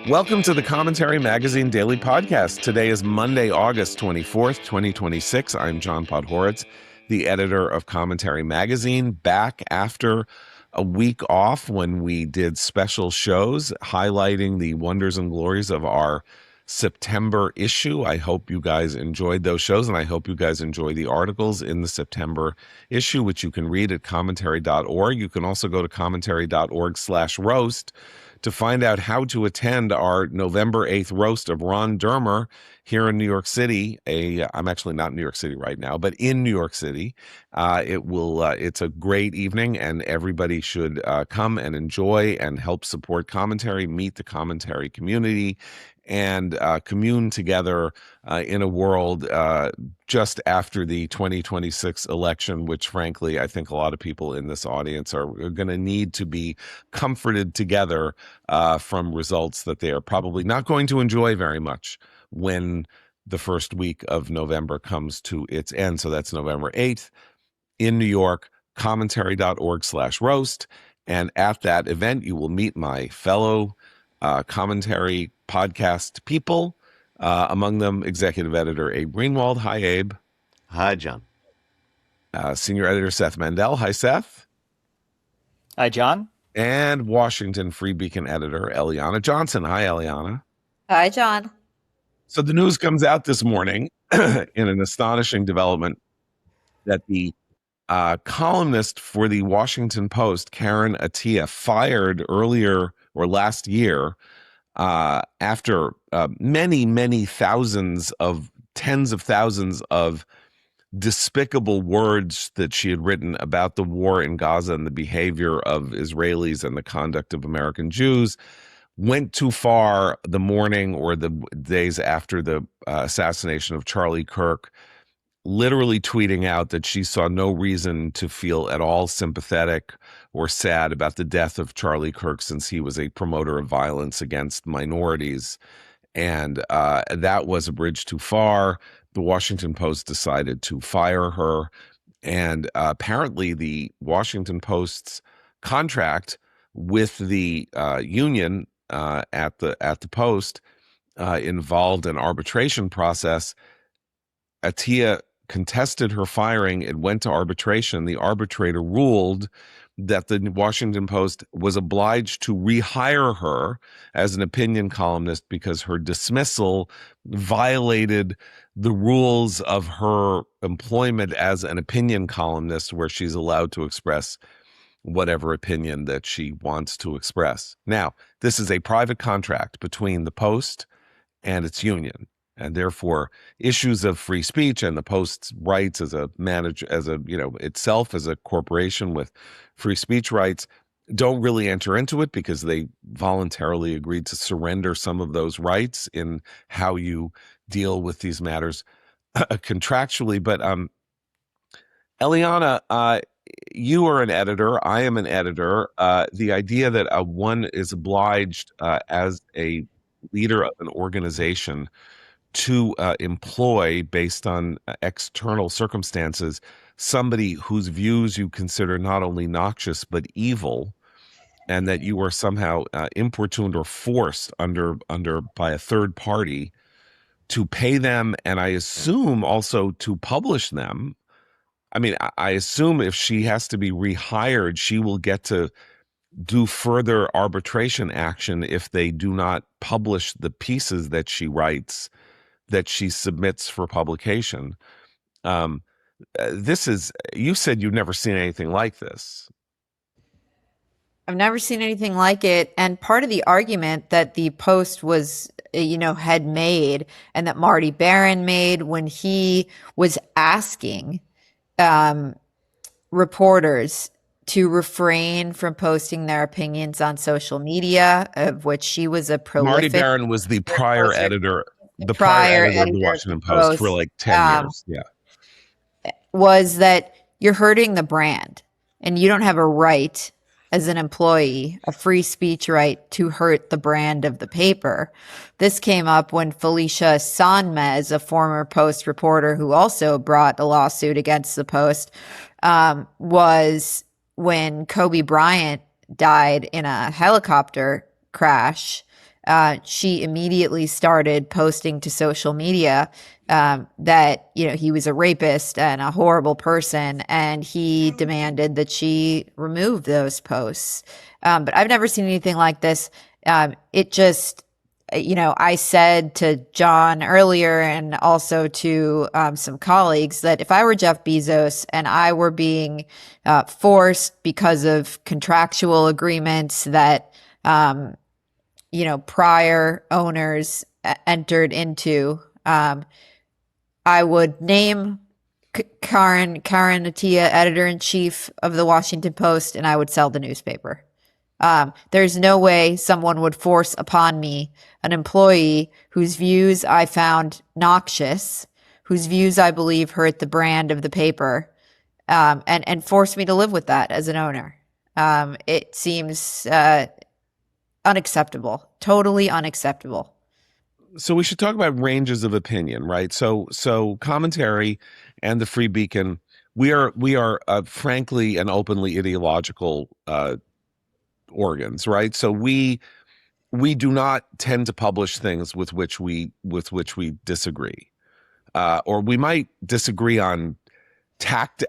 Welcome to the Commentary Magazine Daily Podcast. Today is Monday, August 24th, 2026. I'm John Podhoretz, the editor of Commentary Magazine, back after a week off when we did special shows highlighting the wonders and glories of our September issue. I hope you guys enjoyed those shows, and I hope you guys enjoy the articles in the September issue, which you can read at commentary.org. You can also go to commentary.org/roast to find out how to attend our November 8th roast of Ron Dermer here in New York City. I'm actually not in New York City right now, but in New York City. It's a great evening, and everybody should come and enjoy and help support Commentary, meet the Commentary community, and commune together in a world just after the 2026 election, which frankly, I think a lot of people in this audience are going to need to be comforted together from results that they are probably not going to enjoy very much when the first week of November comes to its end. So that's November 8th in New York, commentary.org/roast. And at that event, you will meet my fellow Commentary podcast people, among them executive editor Abe Greenwald. Hi, Abe. Hi, John. Senior editor Seth Mandel. Hi, Seth. Hi, John. And Washington Free Beacon editor Eliana Johnson. Hi, Eliana. Hi, John. So the news comes out this morning in an astonishing development that the columnist for the Washington Post, Karen Attiah, fired earlier or last year after many tens of thousands of despicable words that she had written about the war in Gaza and the behavior of Israelis and the conduct of American Jews, went too far the morning or the days after the assassination of Charlie Kirk, literally tweeting out that she saw no reason to feel at all sympathetic or sad about the death of Charlie Kirk, since he was a promoter of violence against minorities. And that was a bridge too far. The Washington Post decided to fire her. And apparently the Washington Post's contract with the union at the Post involved an arbitration process. Attiah contested her firing. It went to arbitration. The arbitrator ruled that the Washington Post was obliged to rehire her as an opinion columnist because her dismissal violated the rules of her employment as an opinion columnist, where she's allowed to express whatever opinion that she wants to express. Now, this is a private contract between the Post and its union. And therefore, issues of free speech and the Post's rights itself as a corporation with free speech rights don't really enter into it, because they voluntarily agreed to surrender some of those rights in how you deal with these matters contractually. But Eliana, you are an editor. I am an editor. The idea that one is obliged as a leader of an organization to employ, based on external circumstances, somebody whose views you consider not only noxious but evil, and that you are somehow importuned or forced under by a third party to pay them, and I assume also to publish them. I mean, I assume if she has to be rehired, she will get to do further arbitration action if they do not publish the pieces that she writes, that she submits for publication. You said you've never seen anything like this. I've never seen anything like it. And part of the argument that the Post had made, and that Marty Baron made when he was asking reporters to refrain from posting their opinions on social media, of which she was a prolific. Marty Baron was the prior editor. The prior editor of the Washington Post for like 10 years. Yeah. Was that you're hurting the brand, and you don't have a right as an employee, a free speech right, to hurt the brand of the paper. This came up when Felicia Sonmez, a former Post reporter who also brought a lawsuit against the Post, was when Kobe Bryant died in a helicopter crash she immediately started posting to social media that, you know, he was a rapist and a horrible person, and he demanded that she remove those posts. But I've never seen anything like this. It just, you know, I said to John earlier and also to some colleagues that if I were Jeff Bezos and I were being forced because of contractual agreements that, you know, prior owners entered into, I would name Karen Attiah, editor-in-chief of the Washington Post, and I would sell the newspaper. There's no way someone would force upon me, an employee whose views I found noxious, whose views I believe hurt the brand of the paper, and force me to live with that as an owner. It seems unacceptable, totally unacceptable. So we should talk about ranges of opinion, right? So Commentary and the Free Beacon, we are frankly and openly ideological organs, right? So we do not tend to publish things with which we disagree, or we might disagree on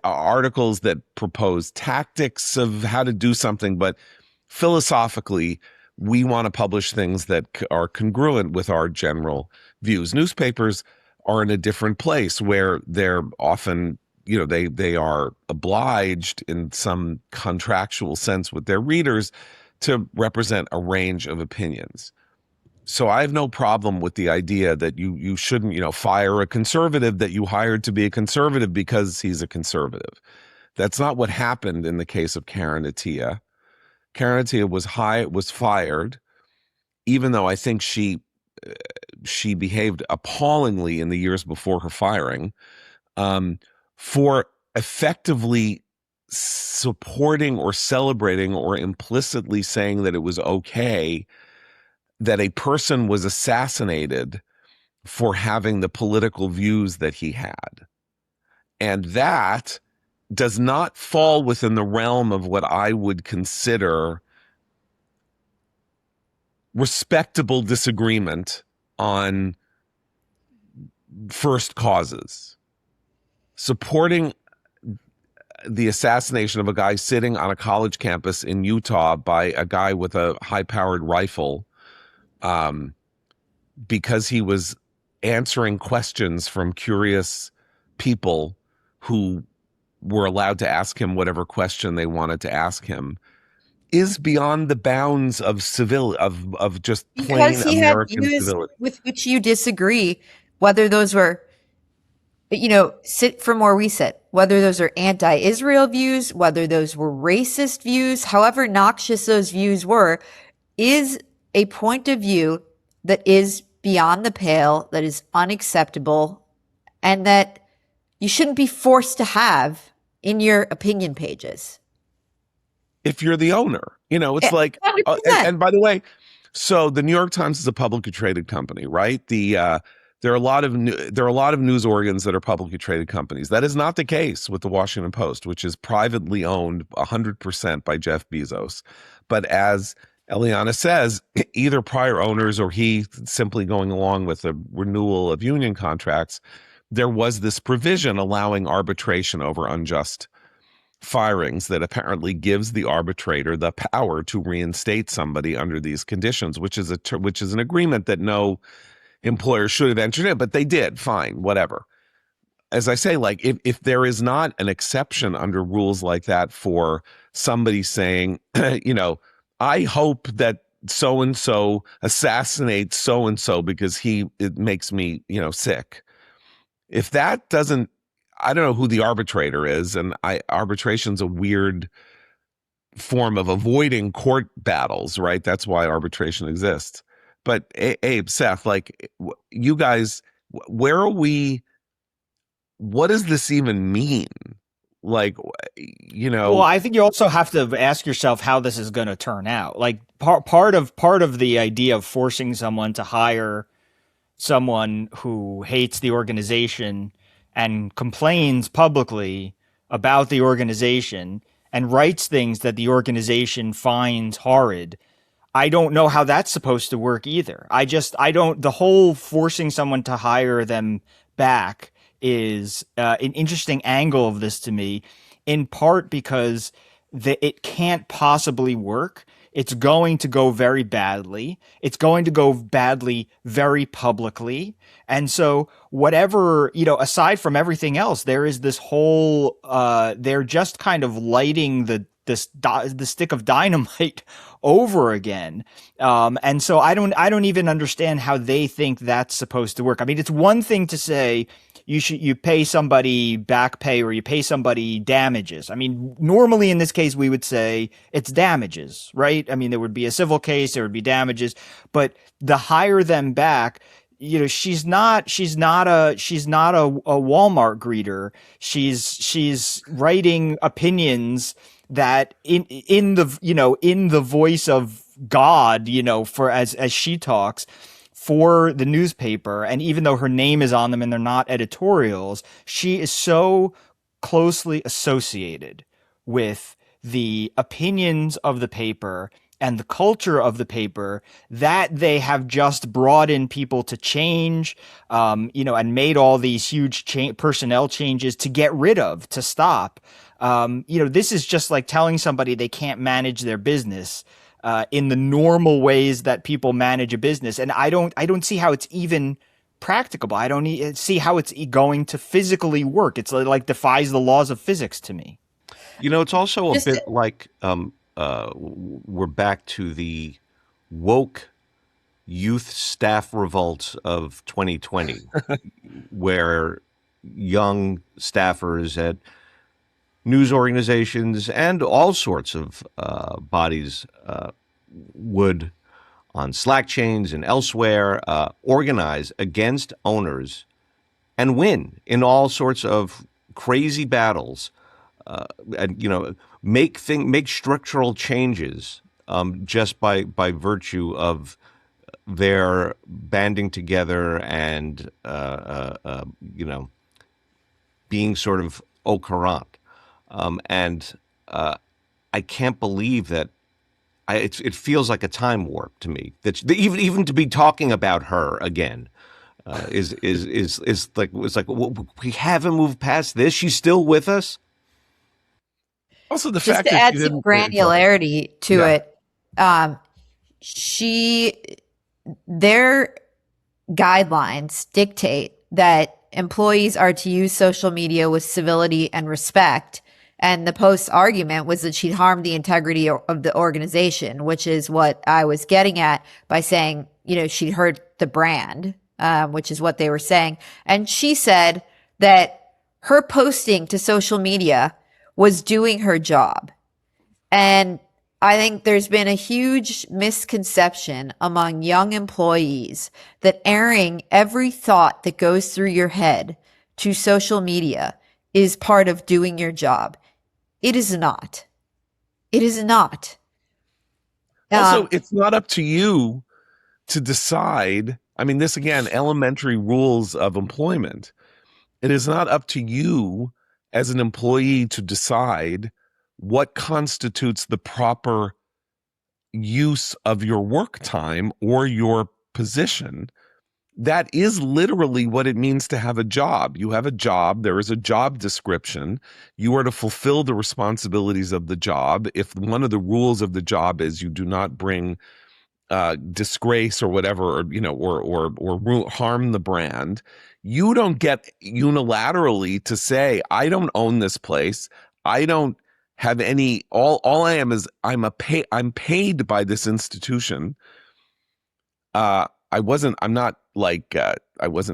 articles that propose tactics of how to do something, but philosophically, we want to publish things that are congruent with our general views. Newspapers are in a different place where they're often, you know, they are obliged in some contractual sense with their readers to represent a range of opinions. So I have no problem with the idea that you shouldn't, you know, fire a conservative that you hired to be a conservative because he's a conservative. That's not what happened in the case of Karen Attiah. Karen Attiah was fired, even though I think she behaved appallingly in the years before her firing, for effectively supporting or celebrating or implicitly saying that it was okay that a person was assassinated for having the political views that he had. And that does not fall within the realm of what I would consider respectable disagreement on first causes. Supporting the assassination of a guy sitting on a college campus in Utah by a guy with a high-powered rifle, because he was answering questions from curious people who were allowed to ask him whatever question they wanted to ask him, is beyond the bounds of of just plain Because he had American views civility. with which you disagree, whether those were, you know, sit from where we sit, whether those are anti-Israel views, whether those were racist views, however noxious those views were, is a point of view that is beyond the pale, that is unacceptable, and that you shouldn't be forced to have in your opinion pages. If you're the owner, you know, it's like, 100%. and by the way, so the New York Times is a publicly traded company, right? There are a lot of news organs that are publicly traded companies. That is not the case with the Washington Post, which is privately owned 100% by Jeff Bezos. But as Eliana says, either prior owners or he simply going along with a renewal of union contracts, there was this provision allowing arbitration over unjust firings that apparently gives the arbitrator the power to reinstate somebody under these conditions, which is an agreement that no employer should have entered in, but they did. Fine, whatever. As I say, like if there is not an exception under rules like that for somebody saying, you know, I hope that so and so assassinates so and so because it makes me, you know, sick. If that doesn't, I don't know who the arbitrator is, and arbitration's a weird form of avoiding court battles, right? That's why arbitration exists. But Abe, Seth, like you guys, where are we? What does this even mean? Like, you know, Well, I think you also have to ask yourself how this is going to turn out. Like part of the idea of forcing someone to hire someone who hates the organization and complains publicly about the organization and writes things that the organization finds horrid. I don't know how that's supposed to work either. The whole forcing someone to hire them back is an interesting angle of this to me, in part because it can't possibly work. It's going to go very badly. It's going to go badly very publicly. And so whatever, aside from everything else, there is this whole, they're just kind of lighting the stick of dynamite over again. And so I don't even understand how they think that's supposed to work. I mean, it's one thing to say you pay somebody back pay or you pay somebody damages. I mean, normally in this case, we would say it's damages, right? I mean, there would be a civil case, there would be damages, but the hire them back, she's not a Walmart greeter. She's writing opinions that in the voice of God, for as she talks for the newspaper, and even though her name is on them and they're not editorials, she is so closely associated with the opinions of the paper and the culture of the paper that they have just brought in people to change, and made all these huge personnel changes to get rid of, to stop. This is just like telling somebody they can't manage their business in the normal ways that people manage a business. And I don't see how it's even practicable. I don't see how it's going to physically work. It's like defies the laws of physics to me. It's also a bit like we're back to the woke youth staff revolt of 2020, where young staffers at news organizations and all sorts of bodies would, on Slack chains and elsewhere, organize against owners and win in all sorts of crazy battles, and make structural changes just by virtue of their banding together and being sort of au courant. And I can't believe that it feels like a time warp to me. That even to be talking about her again is like, it's like, we haven't moved past this. She's still with us. Also, the Just fact to that add some granularity to it, their guidelines dictate that employees are to use social media with civility and respect. And the Post's argument was that she'd harmed the integrity of the organization, which is what I was getting at by saying, she'd hurt the brand, which is what they were saying. And she said that her posting to social media was doing her job. And I think there's been a huge misconception among young employees that airing every thought that goes through your head to social media is part of doing your job. It is not. It is not. Also, it's not up to you to decide. I mean, this again, elementary rules of employment. It is not up to you as an employee to decide what constitutes the proper use of your work time or your position. That is literally what it means to have a job. You have a job. There is a job description. You are to fulfill the responsibilities of the job. If one of the rules of the job is you do not bring disgrace or whatever, or harm the brand, you don't get unilaterally to say, I don't own this place. I don't have any. All I am is I'm paid by this institution. I wasn't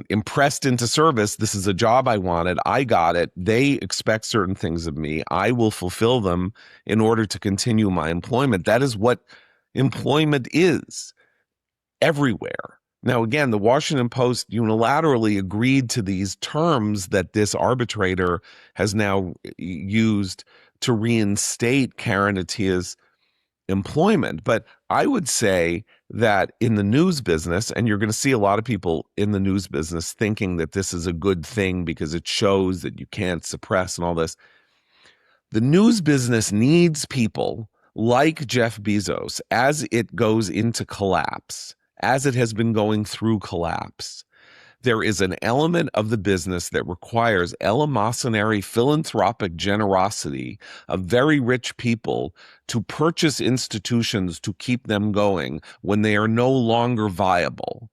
impressed into service. This is a job I wanted. I got it. They expect certain things of me. I will fulfill them in order to continue my employment. That is what employment is everywhere. Now, again, the Washington Post unilaterally agreed to these terms that this arbitrator has now used to reinstate Karen Attiah's employment. But I would say that in the news business, and you're going to see a lot of people in the news business thinking that this is a good thing because it shows that you can't suppress and all this. The news business needs people like Jeff Bezos, as it goes into collapse, as it has been going through collapse, there is an element of the business that requires eleemosynary philanthropic generosity of very rich people to purchase institutions to keep them going when they are no longer viable,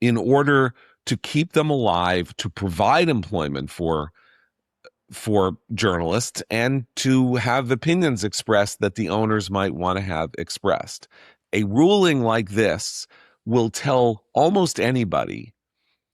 in order to keep them alive, to provide employment for journalists, and to have opinions expressed that the owners might want to have expressed. A ruling like this will tell almost anybody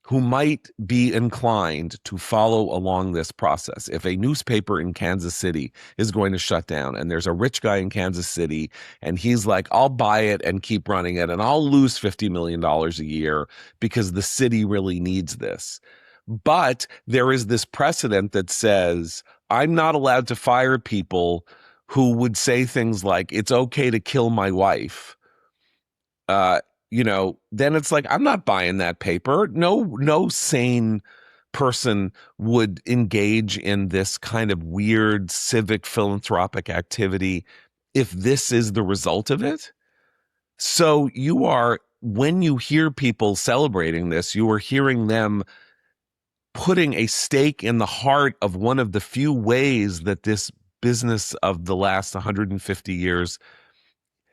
who might be inclined to follow along this process. If a newspaper in Kansas City is going to shut down and there's a rich guy in Kansas City and he's like, I'll buy it and keep running it and I'll lose $50 million a year because the city really needs this. But there is this precedent that says, I'm not allowed to fire people who would say things like, it's okay to kill my wife. Then it's like, I'm not buying that paper. No sane person would engage in this kind of weird civic philanthropic activity if this is the result of it. So when you hear people celebrating this, you are hearing them putting a stake in the heart of one of the few ways that this business of the last 150 years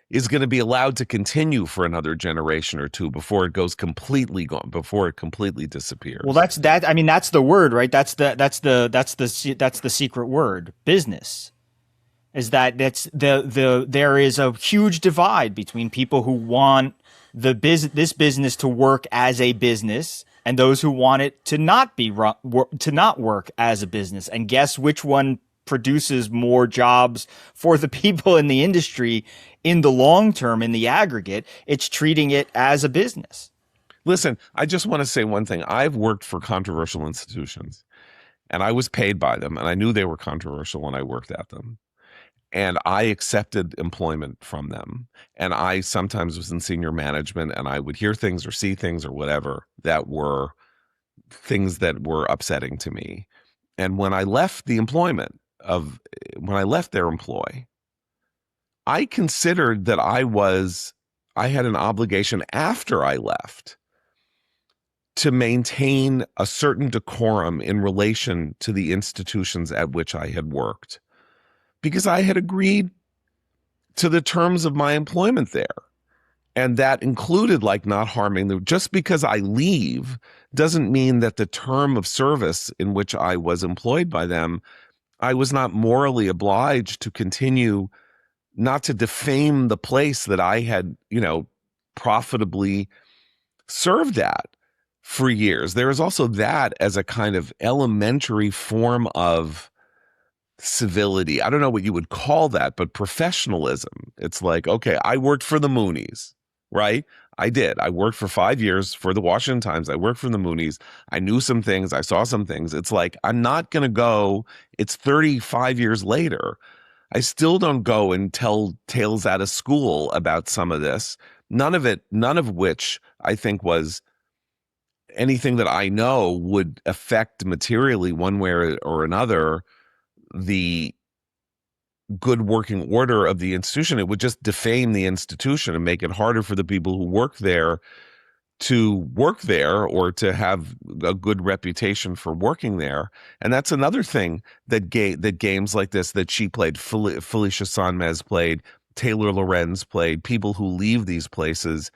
is going to be allowed to continue for another generation or two before it goes completely gone, before it completely disappears. Well, that's the word, right? That's the secret word, business. Is that there is a huge divide between people who want this business to work as a business and those who want it to not work as a business. And guess which one produces more jobs for the people in the industry in the long term, in the aggregate? It's treating it as a business. Listen, I just want to say one thing. I've worked for controversial institutions and I was paid by them and I knew they were controversial when I worked at them. And I accepted employment from them. And I sometimes was in senior management and I would hear things or see things or whatever that were things that were upsetting to me. And when I left their employ, I considered that I had an obligation after I left to maintain a certain decorum in relation to the institutions at which I had worked, because I had agreed to the terms of my employment there. And that included like not harming them. Just because I leave doesn't mean that the term of service in which I was employed by them, I was not morally obliged to continue, not to defame the place that I had, profitably served at for years. There is also that as a kind of elementary form of civility. I don't know what you would call that, but professionalism. It's like, okay, I worked for the Moonies, right? I did. I worked for 5 years for the Washington Times. I worked for the Moonies. I knew some things. I saw some things. It's like, I'm not going to go. It's 35 years later. I still don't go and tell tales out of school about some of this. None of which I think was anything that I know would affect materially one way or another the good working order of the institution. It would just defame the institution and make it harder for the people who work there to work there or to have a good reputation for working there. And that's another thing that games like this that she played, Felicia Sonmez played, Taylor Lorenz played, people who leave these places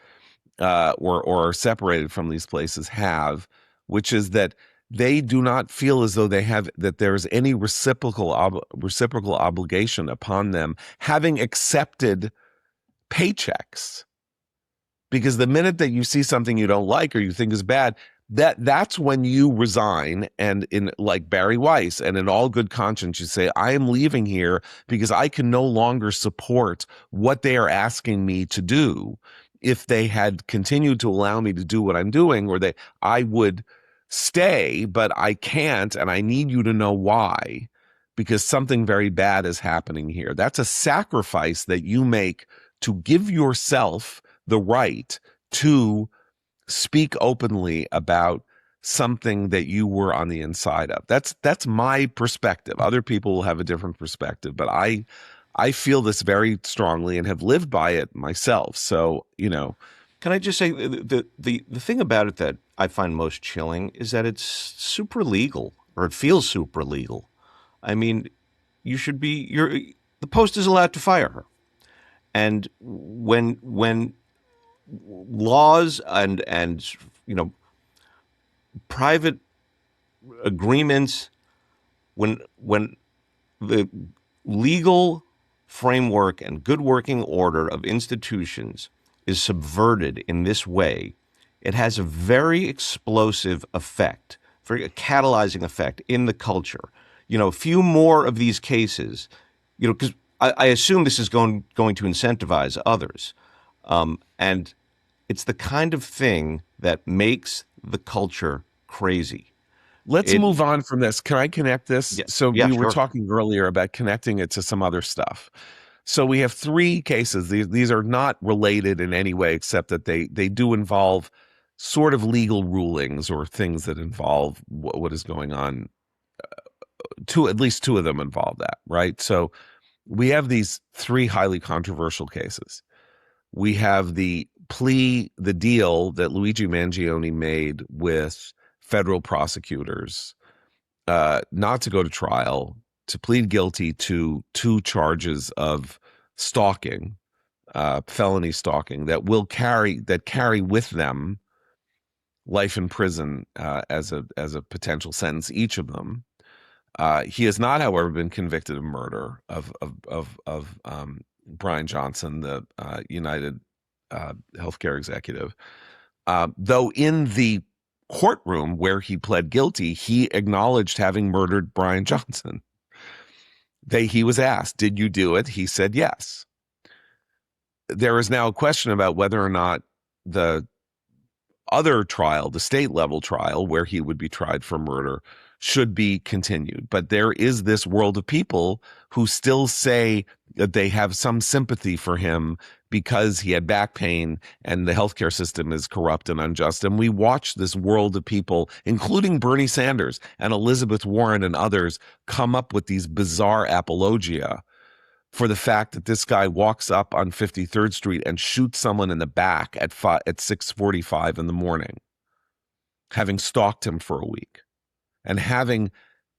or are separated from these places have, which is that they do not feel as though that there's any reciprocal obligation upon them having accepted paychecks. Because the minute that you see something you don't like or you think is bad, that's when you resign, and in like Barry Weiss and in all good conscience, you say, I am leaving here because I can no longer support what they are asking me to do. If they had continued to allow me to do what I'm doing, I would stay, but I can't, and I need you to know why, because something very bad is happening here. That's a sacrifice that you make to give yourself the right to speak openly about something that you were on the inside of. That's my perspective. Other people will have a different perspective, but I I feel this very strongly and have lived by it myself. So, Can I just say the thing about it that I find most chilling is that it's super legal, or it feels super legal. I mean, the Post is allowed to fire her, and when laws and private agreements, when the legal framework and good working order of institutions is subverted in this way, it has a very explosive effect, very catalyzing effect in the culture. A few more of these cases, because I assume this is going to incentivize others, and it's the kind of thing that makes the culture crazy. Let's move on from this. Can I connect this? Yeah, So yeah, we were sure. talking earlier about connecting it to some other stuff. So we have 3 cases. These are not related in any way, except that they do involve sort of legal rulings or things that involve what is going on. At least 2 of them involve that, right? So we have these 3 highly controversial cases. We have the deal that Luigi Mangione made with federal prosecutors not to go to trial, to plead guilty to 2 charges of stalking, felony stalking that carry with them life in prison as a potential sentence, each of them. He has not, however, been convicted of murder of Brian Johnson, the United healthcare executive. Though in the courtroom where he pled guilty, he acknowledged having murdered Brian Johnson. He was asked, "Did you do it?" He said yes. There is now a question about whether or not the other trial, the state level trial where he would be tried for murder, should be continued. But there is this world of people who still say that they have some sympathy for him because he had back pain and the healthcare system is corrupt and unjust. And we watch this world of people, including Bernie Sanders and Elizabeth Warren and others, come up with these bizarre apologia for the fact that this guy walks up on 53rd Street and shoots someone in the back at 6:45 in the morning, having stalked him for a week and having,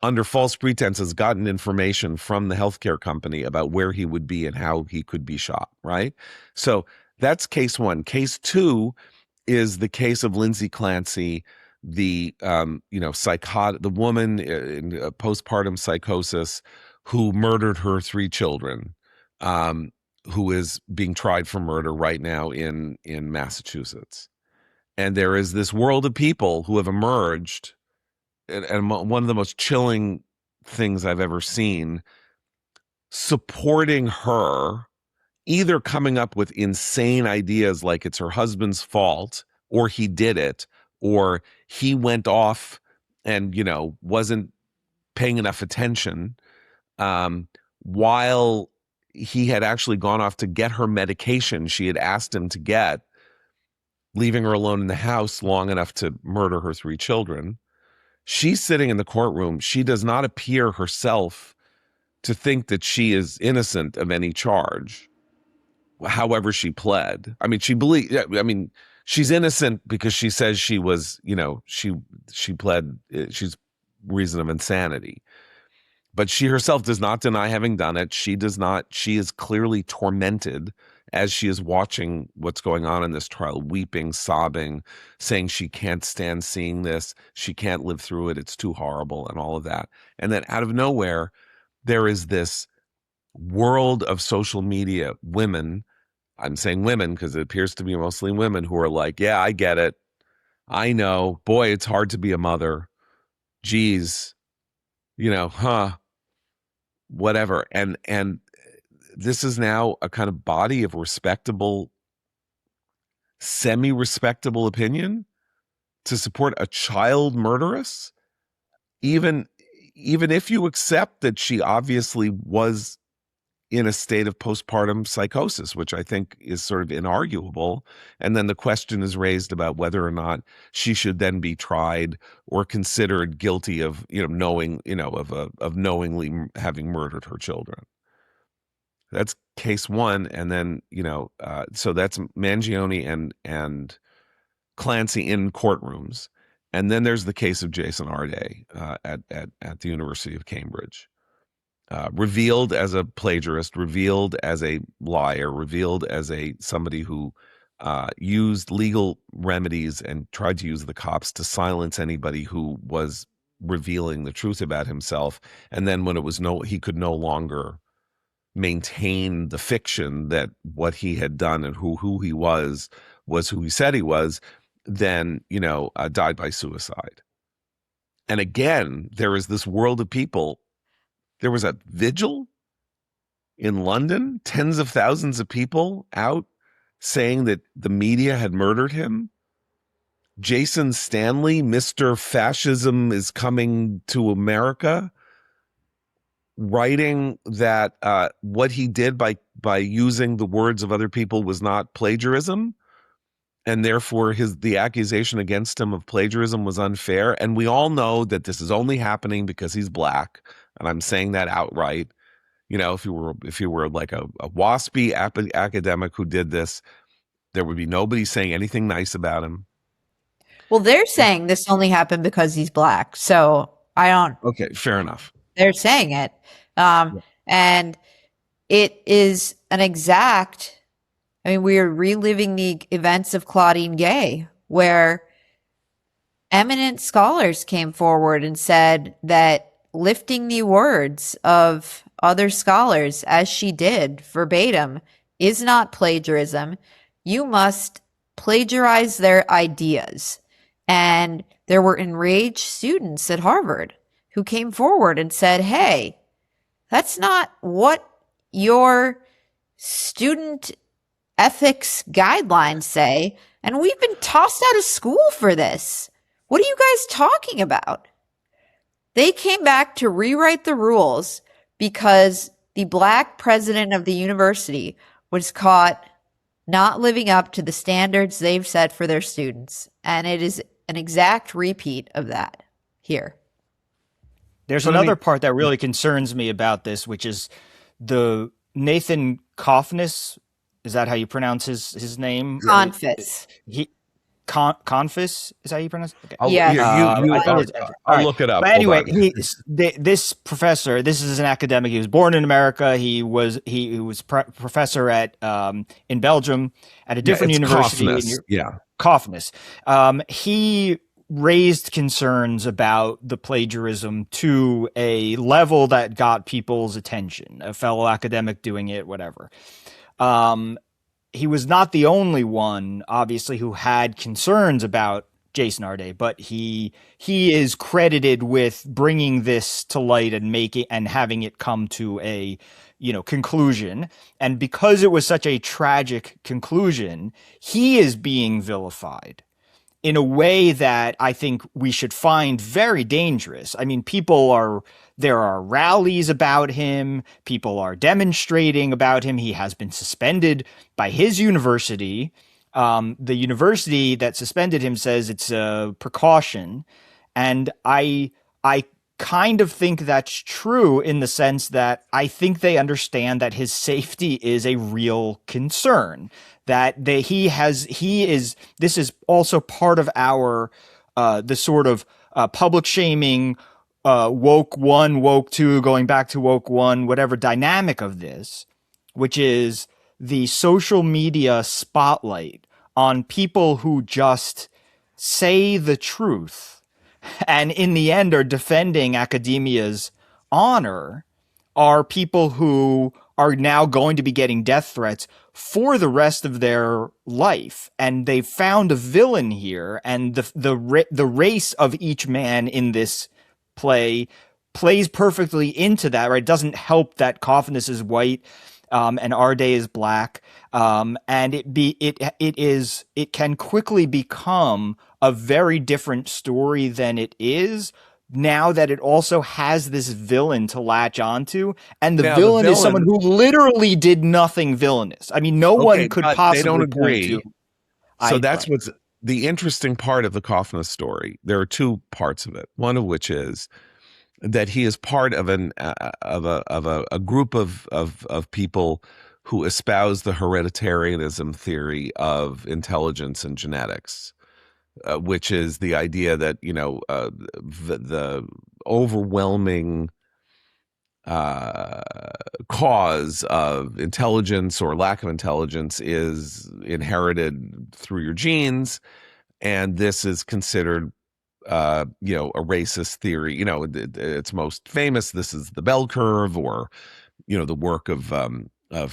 under false pretenses, gotten information from the healthcare company about where he would be and how he could be shot, right? So that's case 1. Case 2 is the case of Lindsay Clancy, the the woman in postpartum psychosis who murdered her 3 children, who is being tried for murder right now in Massachusetts. And there is this world of people who have emerged, and one of the most chilling things I've ever seen, supporting her, either coming up with insane ideas like it's her husband's fault, or he did it, or he went off and, wasn't paying enough attention, while he had actually gone off to get her medication she had asked him to get, leaving her alone in the house long enough to murder her 3 children. She's sitting in the courtroom. She does not appear herself to think that she is innocent of any charge, however she pled. I mean, she's innocent because she says she was, she pled, she's reason of insanity. But she herself does not deny having done it. She is clearly tormented as she is watching what's going on in this trial, weeping, sobbing, saying she can't stand seeing this. She can't live through it. It's too horrible and all of that. And then out of nowhere, there is this world of social media women. I'm saying women because it appears to be mostly women who are like, yeah, I get it. I know. Boy, it's hard to be a mother. Geez, whatever. And this is now a kind of body of respectable, semi-respectable opinion to support a child murderess, even if you accept that she obviously was in a state of postpartum psychosis, which I think is sort of inarguable. And then the question is raised about whether or not she should then be tried or considered guilty of, knowingly having murdered her children. That's case one. And then, so that's Mangione and Clancy in courtrooms. And then there's the case of Jason Arday at the University of Cambridge. Revealed as a plagiarist, revealed as a liar, revealed as somebody who used legal remedies and tried to use the cops to silence anybody who was revealing the truth about himself. And then when it was he could no longer maintain the fiction that what he had done and who he was who he said he was, then died by suicide. And again, there is this world of people. There was a vigil in London, tens of thousands of people out saying that the media had murdered him. Jason Stanley, Mr. Fascism is coming to America, writing that what he did by using the words of other people was not plagiarism, and therefore the accusation against him of plagiarism was unfair. And we all know that this is only happening because he's black, and I'm saying that outright. If you were like a waspy academic who did this, there would be nobody saying anything nice about him. Well, they're saying this only happened because he's black. So I don't. Okay, fair enough. They're saying it. And it is an exact, we are reliving the events of Claudine Gay, where eminent scholars came forward and said that lifting the words of other scholars, as she did verbatim, is not plagiarism. You must plagiarize their ideas. And there were enraged students at Harvard who came forward and said, hey, that's not what your student ethics guidelines say. And we've been tossed out of school for this. What are you guys talking about? They came back to rewrite the rules because the black president of the university was caught not living up to the standards they've set for their students. And it is an exact repeat of that here. There's another part that really concerns me about this, which is the Nathan Confus. Is that how you pronounce his name? Confus. Confus is how you pronounce it? Okay. I'll look it up. But anyway, this professor, this is an academic. He was born in America. He was professor at in Belgium at a different university. Confus. He raised concerns about the plagiarism to a level that got people's attention. A fellow academic doing it, whatever. He was not the only one, obviously, who had concerns about Jason Arday, but he is credited with bringing this to light and having it come to a conclusion. And because it was such a tragic conclusion, he is being vilified in a way that I think we should find very dangerous. There are rallies about him. People are demonstrating about him. He has been suspended by his university. The university that suspended him says it's a precaution. And I kind of think that's true in the sense that I think they understand that his safety is a real concern. That this is also part of our the sort of public shaming, woke one, woke two, going back to woke one, whatever dynamic of this, which is the social media spotlight on people who just say the truth and in the end are defending academia's honor, are people who are now going to be getting death threats for the rest of their life. And they found a villain here, and the race of each man in this play plays perfectly into that, right? It doesn't help that Confus is white and Arday is black, and it can quickly become a very different story than it is now that it also has this villain to latch onto, and the villain is someone who literally did nothing villainous. No one could possibly. They don't agree. That's what's the interesting part of the Confus story. There are two parts of it. One of which is that he is part of a group of people who espouse the hereditarianism theory of intelligence and genetics, which is the idea that the overwhelming cause of intelligence or lack of intelligence is inherited through your genes, and this is considered a racist theory. It's most famous. This is the bell curve, or the work of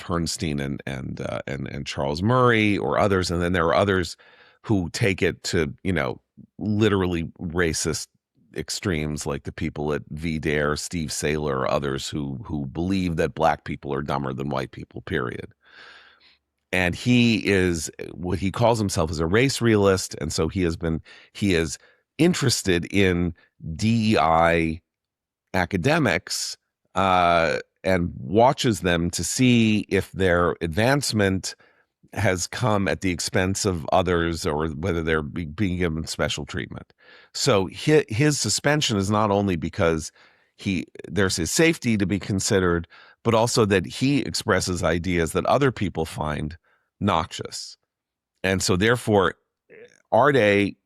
Bernstein and Charles Murray or others, and then there are others who take it to literally racist extremes, like the people at VDare, Steve Saylor, or others who believe that black people are dumber than white people, period. And he is what he calls himself as a race realist, and so he is interested in DEI academics and watches them to see if their advancement has come at the expense of others or whether they're being given special treatment. So his suspension is not only because there's his safety to be considered, but also that he expresses ideas that other people find noxious. And so therefore, Arday.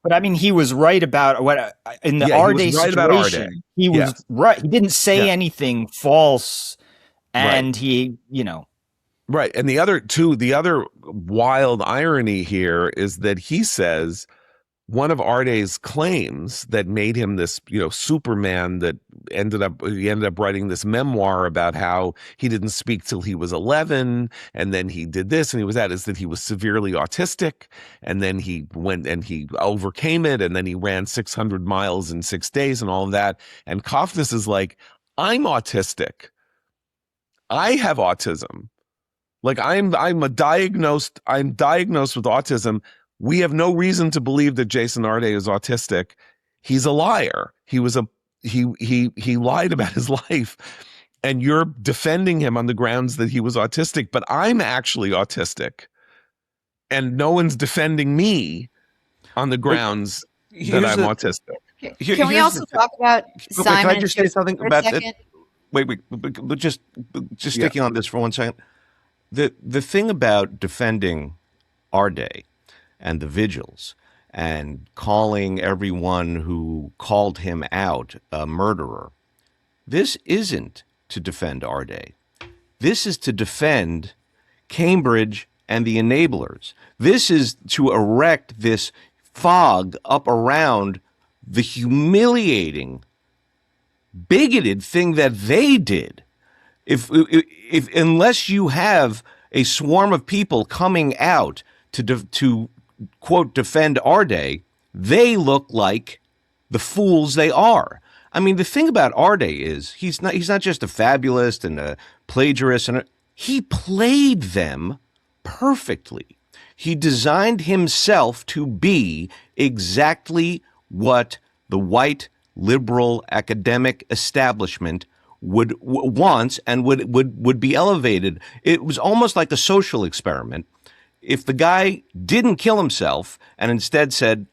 But I mean, he was right about what in the Arday situation. He was right. He didn't say anything false, and he, Right. And the other wild irony here is that he says one of Arday's claims that made him this, Superman, that he ended up writing this memoir about how he didn't speak till he was 11, and then he did this and he was that, is that he was severely autistic, and then he went and he overcame it, and then he ran 600 miles in 6 days and all of that. And Kafnis is like, I'm autistic. I have autism. Like I'm diagnosed with autism. We have no reason to believe that Jason Arday is autistic. He's a liar. He lied about his life, and you're defending him on the grounds that he was autistic, but I'm actually autistic, and no one's defending me on the grounds that I'm autistic. Can we also talk about Simon? Can I just say something about that? Wait, but just sticking on this for 1 second. The thing about defending Arday and the vigils and calling everyone who called him out a murderer, this isn't to defend Arday. This is to defend Cambridge and the enablers. This is to erect this fog up around the humiliating, bigoted thing that they did. If unless you have a swarm of people coming out to quote defend Arday, they look like the fools they are. I mean, the thing about Arday is he's not just a fabulist and a plagiarist, he played them perfectly. He designed himself to be exactly what the white liberal academic establishment wants and would be elevated. It was almost like a social experiment. If the guy didn't kill himself and instead said,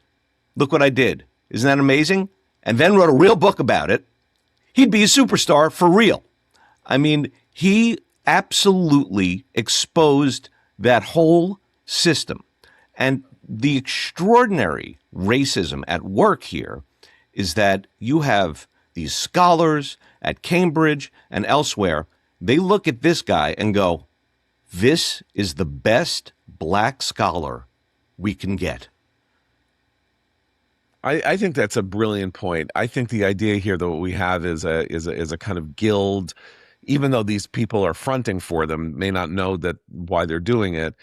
"Look what I did. Isn't that amazing?" and then wrote a real book about it, he'd be a superstar for real. I mean, he absolutely exposed that whole system. And the extraordinary racism at work here is that you have these scholars at Cambridge and elsewhere. They look at this guy and go, this is the best black scholar we can get. I think that's a brilliant point. I think the idea here that what we have is a kind of guild, even though these people are fronting for them, may not know that why they're doing it,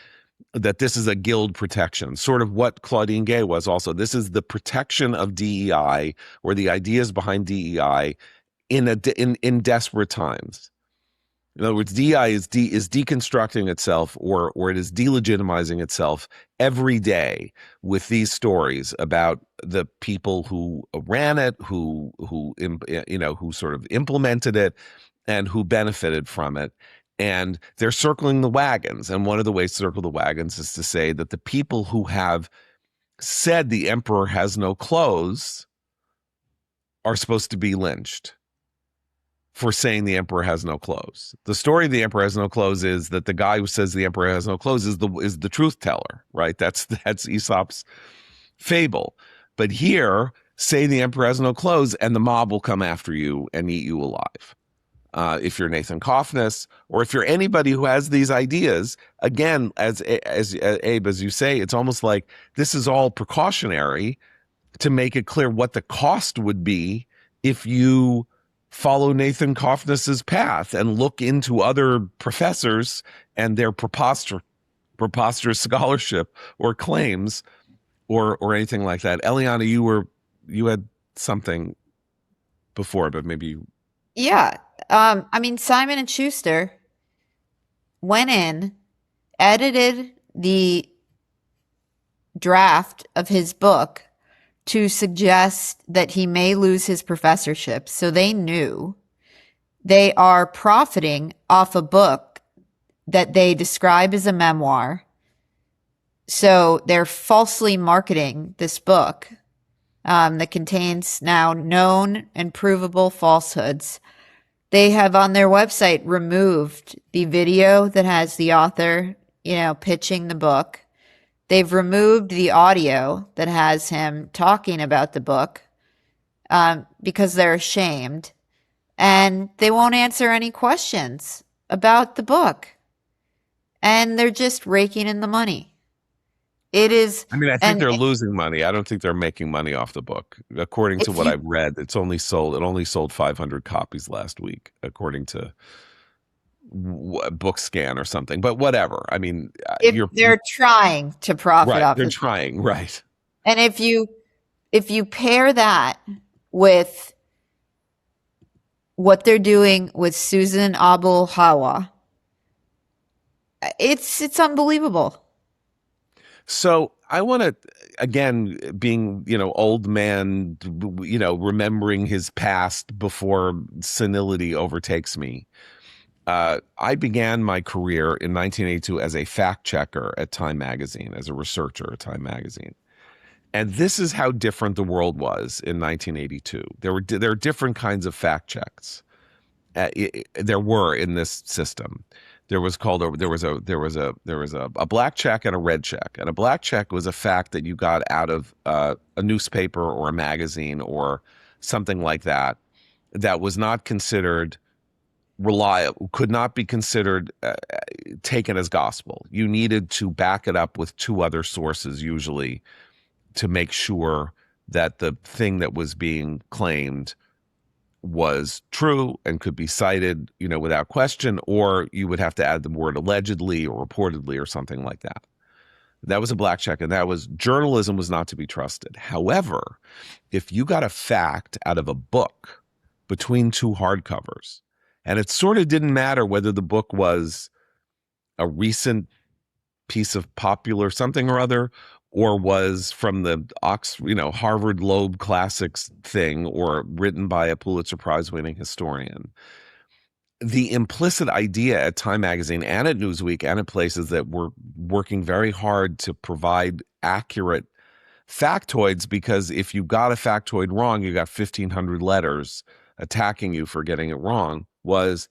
that this is a guild protection, sort of what Claudine Gay was also. This is the protection of DEI, or the ideas behind DEI in desperate times. In other words, DEI is deconstructing itself, or it is delegitimizing itself every day with these stories about the people who ran it, who sort of implemented it, and who benefited from it. And they're circling the wagons. And one of the ways to circle the wagons is to say that the people who have said the emperor has no clothes are supposed to be lynched for saying the emperor has no clothes. The story of the emperor has no clothes is that the guy who says the emperor has no clothes is the truth teller, right? That's Aesop's fable. But here, say the emperor has no clothes, and the mob will come after you and eat you alive. If you're Nathan Kaufness, or if you're anybody who has these ideas, again, as Abe, as you say, it's almost like this is all precautionary to make it clear what the cost would be if you follow Nathan Kaufness's path and look into other professors and their preposterous scholarship or claims or anything like that. Eliana, you had something before, but maybe you... Yeah. I mean, Simon and Schuster went in, edited the draft of his book to suggest that he may lose his professorship. So they knew they are profiting off a book that they describe as a memoir. So they're falsely marketing this book that contains now known and provable falsehoods. They have on their website removed the video that has the author, pitching the book. They've removed the audio that has him talking about the book because they're ashamed. And they won't answer any questions about the book. And they're just raking in the money. It is. I mean, I think they're losing money. I don't think they're making money off the book. According to what I've read, it only sold 500 copies last week, according to BookScan or something. But whatever. I mean, they're trying to profit right, off. They're trying, right? And if you pair that with what they're doing with Susan Abdul Hawa, it's unbelievable. So I want to, again, being, old man, remembering his past before senility overtakes me. I began my career in 1982 as a fact checker at Time Magazine, as a researcher at Time Magazine. And this is how different the world was in 1982. There are different kinds of fact checks. There were in this system. There was a black check and a red check. And a black check was a fact that you got out of a newspaper or a magazine or something like that, that was not considered reliable, could not be considered taken as gospel. You needed to back it up with two other sources, usually, to make sure that the thing that was being claimed was true and could be cited, without question, or you would have to add the word allegedly or reportedly or something like that. That was a black check, and journalism was not to be trusted. However, if you got a fact out of a book between two hardcovers, and it sort of didn't matter whether the book was a recent piece of popular something or other, or was from the Harvard Loeb Classics thing, or written by a Pulitzer Prize winning historian. The implicit idea at Time Magazine and at Newsweek and at places that were working very hard to provide accurate factoids, because if you got a factoid wrong, you got 1,500 letters attacking you for getting it wrong, was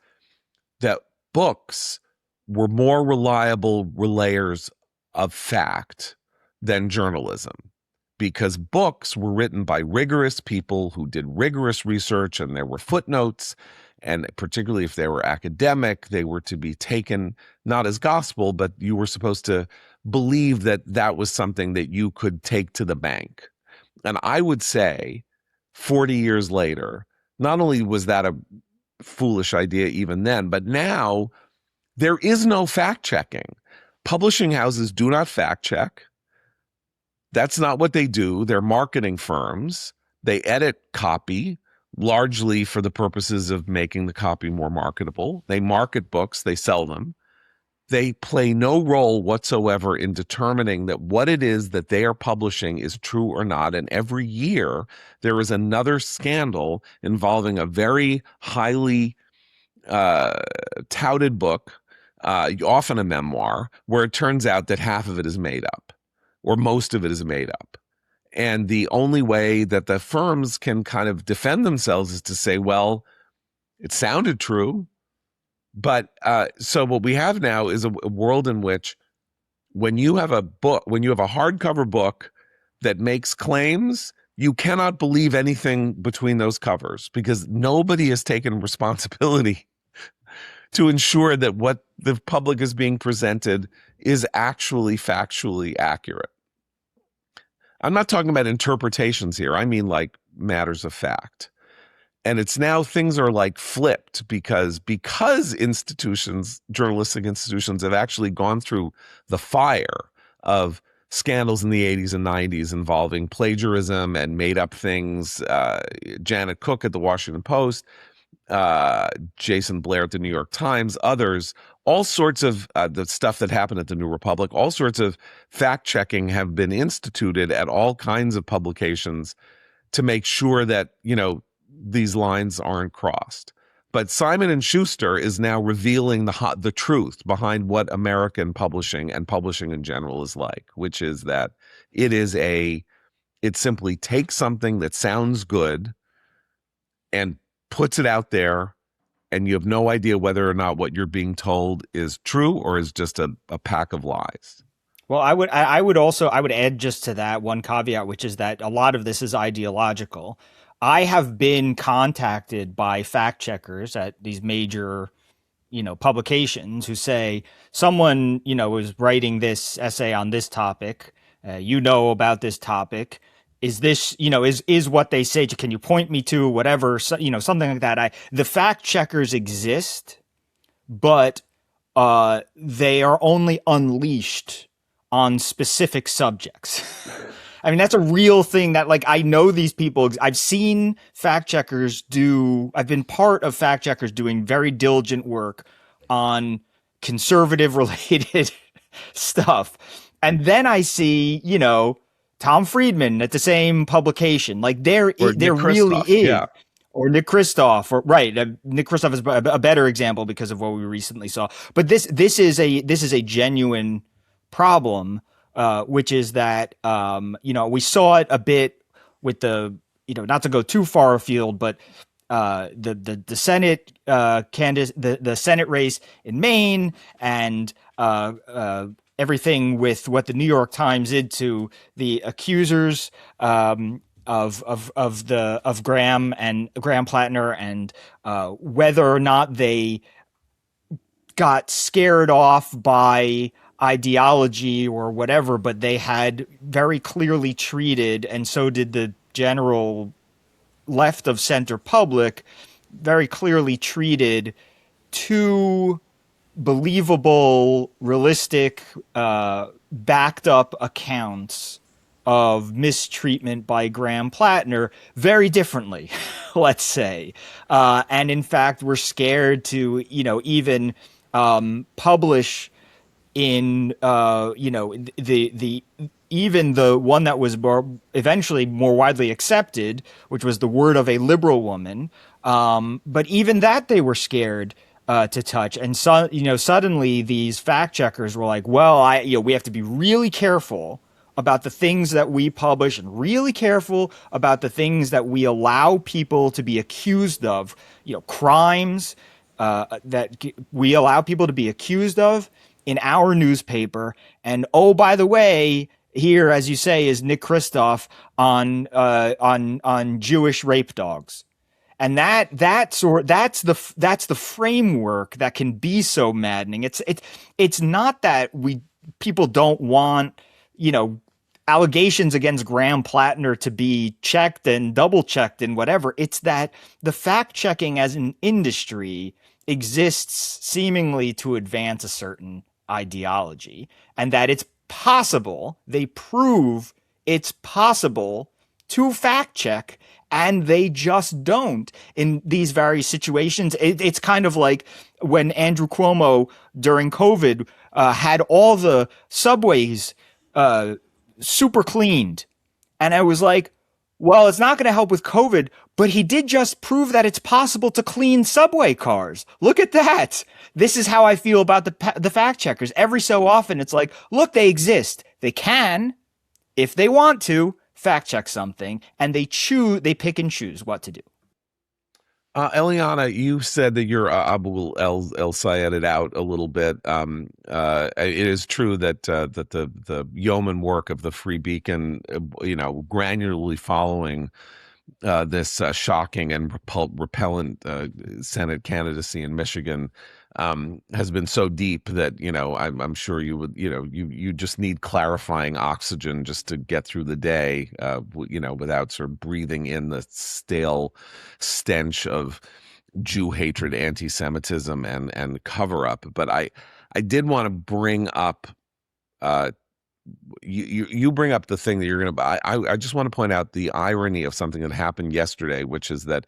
that books were more reliable relayers of fact than journalism, because books were written by rigorous people who did rigorous research, and there were footnotes, and particularly if they were academic, they were to be taken not as gospel, but you were supposed to believe that that was something that you could take to the bank. And I would say 40 years later, not only was that a foolish idea even then, but now there is no fact checking. Publishing houses do not fact check. That's not what they do. They're marketing firms. They edit copy largely for the purposes of making the copy more marketable. They market books. They sell them. They play no role whatsoever in determining that what it is that they are publishing is true or not. And every year there is another scandal involving a very highly touted book, often a memoir, where it turns out that half of it is made up, or most of it is made up. And the only way that the firms can kind of defend themselves is to say, well, it sounded true. But so what we have now is a world in which when you have a hardcover book that makes claims, you cannot believe anything between those covers because nobody has taken responsibility to ensure that what the public is being presented is actually factually accurate. I'm not talking about interpretations here. I mean like matters of fact. And it's now things are like flipped because journalistic institutions have actually gone through the fire of scandals in the 80s and 90s involving plagiarism and made up things. Janet Cook at the Washington Post, Jason Blair at the New York Times, others, all sorts of the stuff that happened at the New Republic, all sorts of fact checking have been instituted at all kinds of publications to make sure that, these lines aren't crossed. But Simon and Schuster is now revealing the truth behind what American publishing and publishing in general is like, which is that it simply takes something that sounds good and puts it out there, and you have no idea whether or not what you're being told is true or is just a pack of lies. Well, I would add just to that one caveat, which is that a lot of this is ideological. I have been contacted by fact checkers at these major, publications who say someone, is writing this essay on this topic. About this topic. Is this, is what they say? Can you point me to whatever, something like that? The fact checkers exist, but they are only unleashed on specific subjects. I mean, that's a real thing that, I know these people. I've seen fact checkers I've been part of fact checkers doing very diligent work on conservative related stuff. And then I see, Tom Friedman at the same publication. There really is. Yeah. Or Nick Kristof, Nick Kristof is a better example because of what we recently saw. But this is a genuine problem. Which is that, we saw it a bit with not to go too far afield, but the Senate the Senate race in Maine and everything with what the New York Times did to the accusers of Graham Plattner and whether or not they got scared off by ideology or whatever, but they had very clearly treated, and so did the general left of center public, very clearly treated two believable, realistic, backed up accounts of mistreatment by Graham Plattner very differently, let's say. And in fact, we're scared to, even publish in even the one that was eventually more widely accepted, which was the word of a liberal woman. But even that they were scared to touch. And so, suddenly these fact checkers were like, well, we have to be really careful about the things that we publish and really careful about the things that we allow people to be accused of, crimes that we allow people to be accused of in our newspaper. And oh, by the way, here, as you say, is Nick Kristof on Jewish rape dogs. And that's the framework that can be so maddening. It's not that people don't want, allegations against Graham Plattner to be checked and double checked and whatever. It's that the fact checking as an industry exists seemingly to advance a certain ideology, and that it's possible, they prove it's possible to fact check, and they just don't in these various situations. It's kind of like when Andrew Cuomo during COVID had all the subways super cleaned, and I was like, well, it's not going to help with COVID, but he did just prove that it's possible to clean subway cars. Look at that. This is how I feel about the fact checkers. Every so often, it's like, look, they exist. They can, if they want to, fact check something, and they pick and choose what to do. Eliana, you said that your Abdul El-Sayed it out a little bit. It is true that that the yeoman work of the Free Beacon, granularly following this shocking and repellent Senate candidacy in Michigan has been so deep that I'm sure you would you just need clarifying oxygen just to get through the day without sort of breathing in the stale stench of Jew hatred, anti-Semitism, and cover up. But I did want to bring up. You bring up the thing that you're going to. I just want to point out the irony of something that happened yesterday, which is that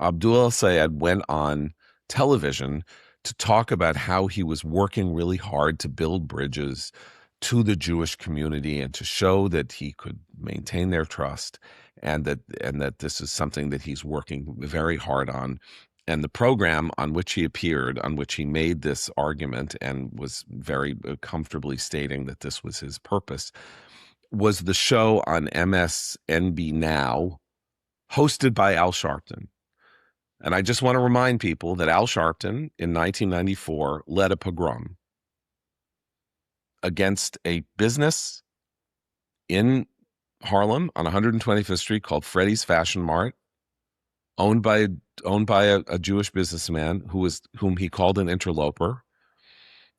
Abdul El-Sayed went on television to talk about how he was working really hard to build bridges to the Jewish community and to show that he could maintain their trust, and that this is something that he's working very hard on. And the program on which he appeared, on which he made this argument and was very comfortably stating that this was his purpose, was the show on MSNB Now, hosted by Al Sharpton. And I just want to remind people that Al Sharpton in 1994 led a pogrom against a business in Harlem on 125th Street called Freddy's Fashion Mart, owned by a Jewish businessman whom he called an interloper.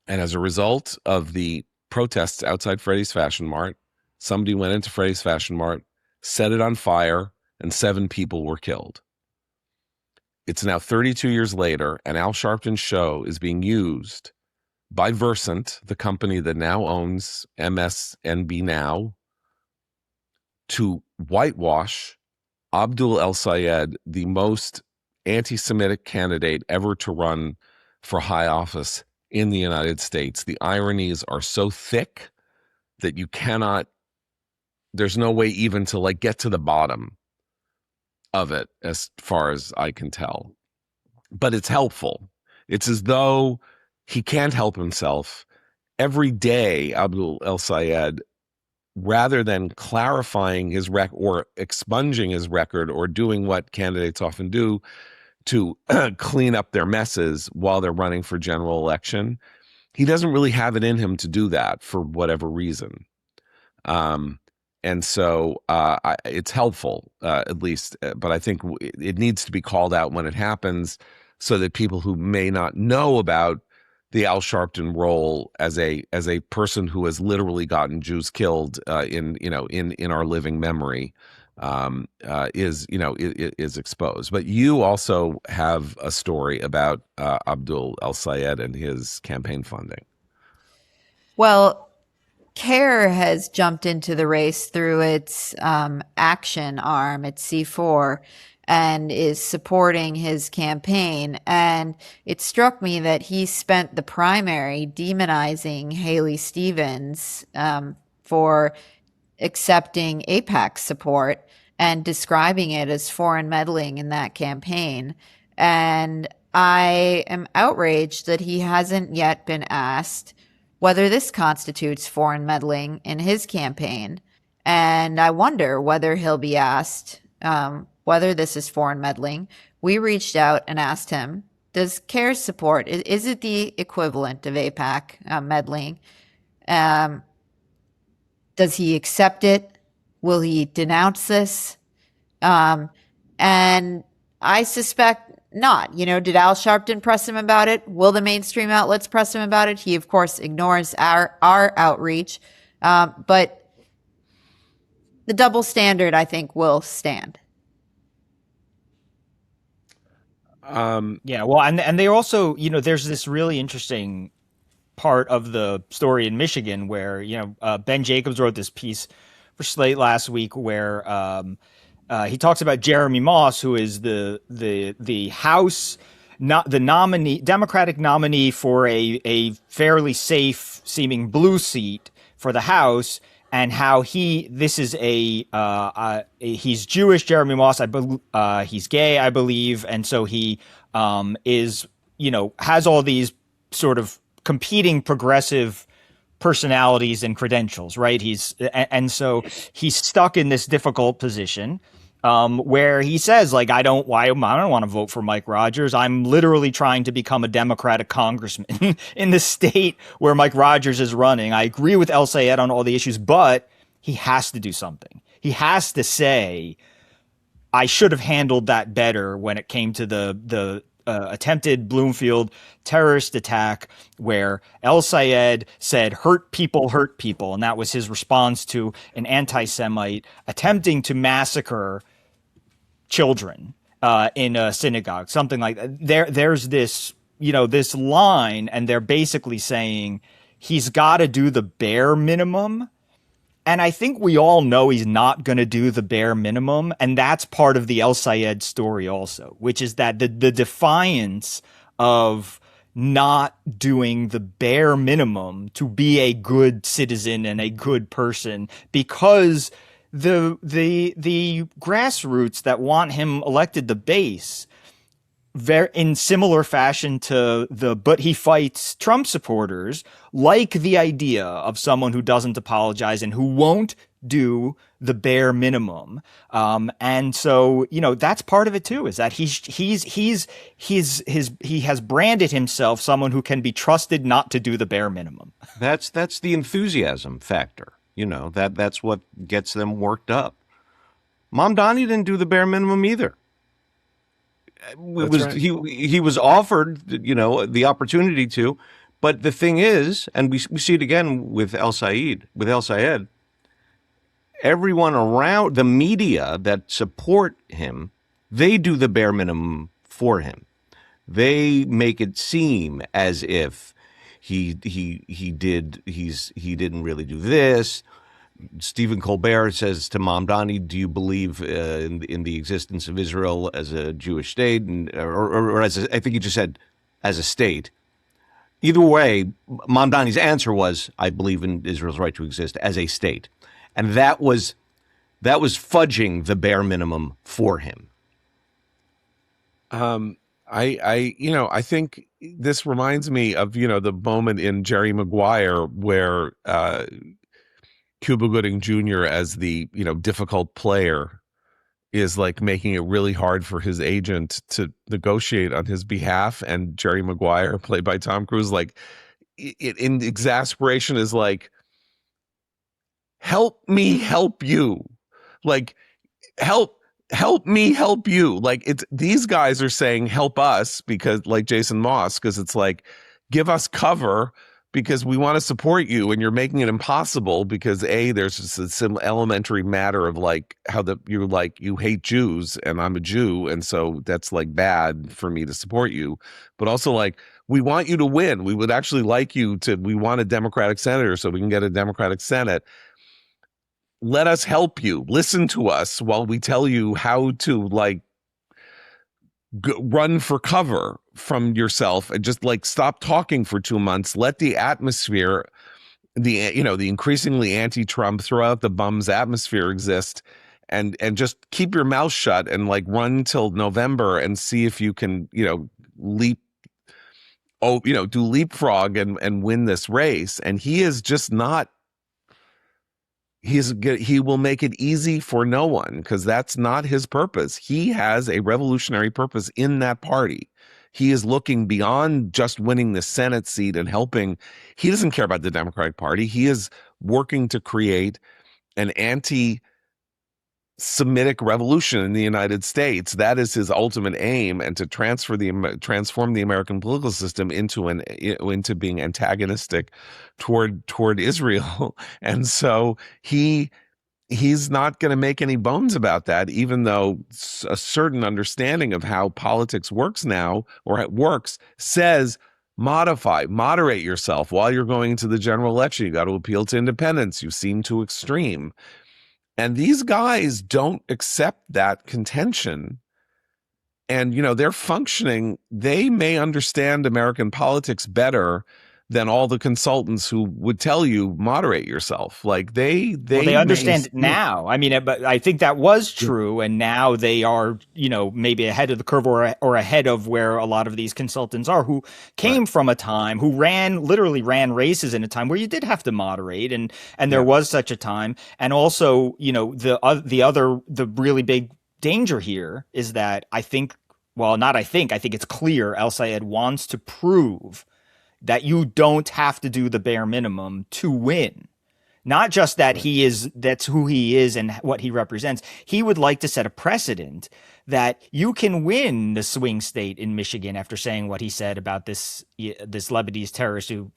And as a result of the protests outside Freddy's Fashion Mart, somebody went into Freddy's Fashion Mart, set it on fire, and 7 people were killed. It's now 32 years later, and Al Sharpton's show is being used by Versant, the company that now owns MSNB Now, to whitewash Abdul El-Sayed, the most anti-Semitic candidate ever to run for high office in the United States. The ironies are so thick that there's no way even to get to the bottom of it, as far as I can tell. But it's helpful. It's as though he can't help himself. Every day, Abdul El-Sayed, rather than clarifying his or expunging his record or doing what candidates often do to clean up their messes while they're running for general election, he doesn't really have it in him to do that for whatever reason. And so it's helpful, at least, but I think it needs to be called out when it happens so that people who may not know about the Al Sharpton role as a person who has literally gotten Jews killed in our living memory is exposed. But you also have a story about Abdul El-Sayed and his campaign funding. Well, CAIR has jumped into the race through its action arm, its C4, and is supporting his campaign. And it struck me that he spent the primary demonizing Haley Stevens for accepting AIPAC's support and describing it as foreign meddling in that campaign. And I am outraged that he hasn't yet been asked whether this constitutes foreign meddling in his campaign. And I wonder whether he'll be asked whether this is foreign meddling. We reached out and asked him, does CAIR support, is it the equivalent of AIPAC meddling? Does he accept it? Will he denounce this? And I suspect not. Did Al Sharpton press him about it? Will the mainstream outlets press him about it? He, of course, ignores our outreach. But the double standard, I think, will stand. Yeah, well, and they also, there's this really interesting part of the story in Michigan where, Ben Jacobs wrote this piece for Slate last week where he talks about Jeremy Moss, who is the House, not the nominee, Democratic nominee for a fairly safe seeming blue seat for the House, and how this is he's Jewish, Jeremy Moss, he's gay, I believe, and so he is, has all these sort of competing progressive personalities and credentials, right? And so he's stuck in this difficult position where he says, like, I don't want to vote for Mike Rogers. I'm literally trying to become a Democratic congressman in the state where Mike Rogers is running. I agree with El-Sayed on all the issues, but he has to do something. He has to say, I should have handled that better when it came to the attempted Bloomfield terrorist attack, where El-Sayed said, hurt people, and that was his response to an anti-Semite attempting to massacre children in a synagogue, something like that. There's this, this line, and they're basically saying he's got to do the bare minimum. And I think we all know he's not going to do the bare minimum. And that's part of the El-Sayed story also, which is that the defiance of not doing the bare minimum to be a good citizen and a good person, because the grassroots that want him elected the base, very in similar fashion to but he fights Trump supporters, like the idea of someone who doesn't apologize and who won't do the bare minimum. And so, that's part of it too, is that he has branded himself someone who can be trusted not to do the bare minimum. That's the enthusiasm factor. That's what gets them worked up. Mamdani didn't do the bare minimum either. He was offered, the opportunity to, but the thing is, and we see it again with El-Sayed, everyone around the media that support him, they do the bare minimum for him. They make it seem as if he didn't really do this. Stephen Colbert says to Mamdani, "Do you believe in the existence of Israel as a Jewish state, or as I think you just said, as a state?" Either way, Mamdani's answer was, "I believe in Israel's right to exist as a state," and that was fudging the bare minimum for him. I think this reminds me of the moment in Jerry Maguire where Cuba Gooding Jr. as the difficult player is like making it really hard for his agent to negotiate on his behalf, and Jerry Maguire, played by Tom Cruise, like in exasperation is like, help me help you, like help me help you. Like, it's these guys are saying help us, because like Jason Moss, because it's like, give us cover because we want to support you, and you're making it impossible because there's just some elementary matter of like how you hate Jews and I'm a Jew, and so that's like bad for me to support you, but also like, we want you to win. We would actually like we want a Democratic senator so we can get a Democratic Senate. Let us help you. Listen to us while we tell you how to like run for cover from yourself, and just like stop talking for 2 months. Let the atmosphere, the increasingly anti-Trump, throughout the bums atmosphere exist, and just keep your mouth shut and like run till November and see if you can do leapfrog and win this race. And he is just not. He will make it easy for no one, because that's not his purpose. He has a revolutionary purpose in that party. He is looking beyond just winning the Senate seat and helping. He doesn't care about the Democratic Party. He is working to create an anti-Semitic revolution in the United States. That is his ultimate aim, and to transform the American political system into being antagonistic toward Israel. And so he's not going to make any bones about that, even though a certain understanding of how politics works now, or it works, says moderate yourself while you're going into the general election. You got to appeal to independents. You seem too extreme. And these guys don't accept that contention. And, they're functioning. They may understand American politics better than all the consultants who would tell you moderate yourself. Like they understand it now. I mean, but I think that was true, and now they are, maybe ahead of the curve or ahead of where a lot of these consultants are, who came from a time, who literally ran races in a time where you did have to moderate, and there was such a time, and also, the really big danger here is that I think it's clear El-Sayed wants to prove that you don't have to do the bare minimum to win. Not just that that's who he is and what he represents. He would like to set a precedent that you can win the swing state in Michigan after saying what he said about this Lebanese terrorist who,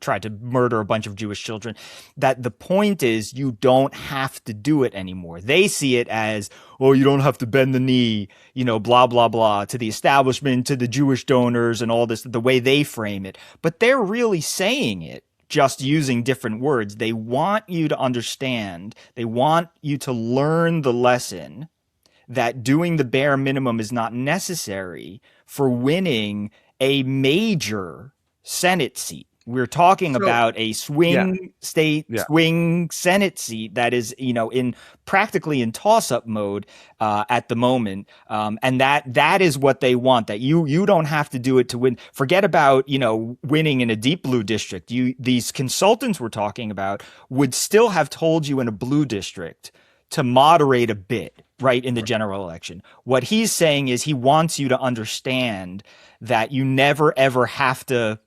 tried to murder a bunch of Jewish children. That the point is you don't have to do it anymore. They see it as, oh, you don't have to bend the knee, blah, blah, blah, to the establishment, to the Jewish donors and all this, the way they frame it. But they're really saying it, just using different words. They want you to understand. They want you to learn the lesson that doing the bare minimum is not necessary for winning a major Senate seat. We're talking about a swing Senate seat that is, practically in toss-up mode at the moment, and that is what they want. That you don't have to do it to win. Forget about winning in a deep blue district. These consultants we're talking about would still have told you in a blue district to moderate a bit, right, in the general election. What he's saying is he wants you to understand that you never ever have to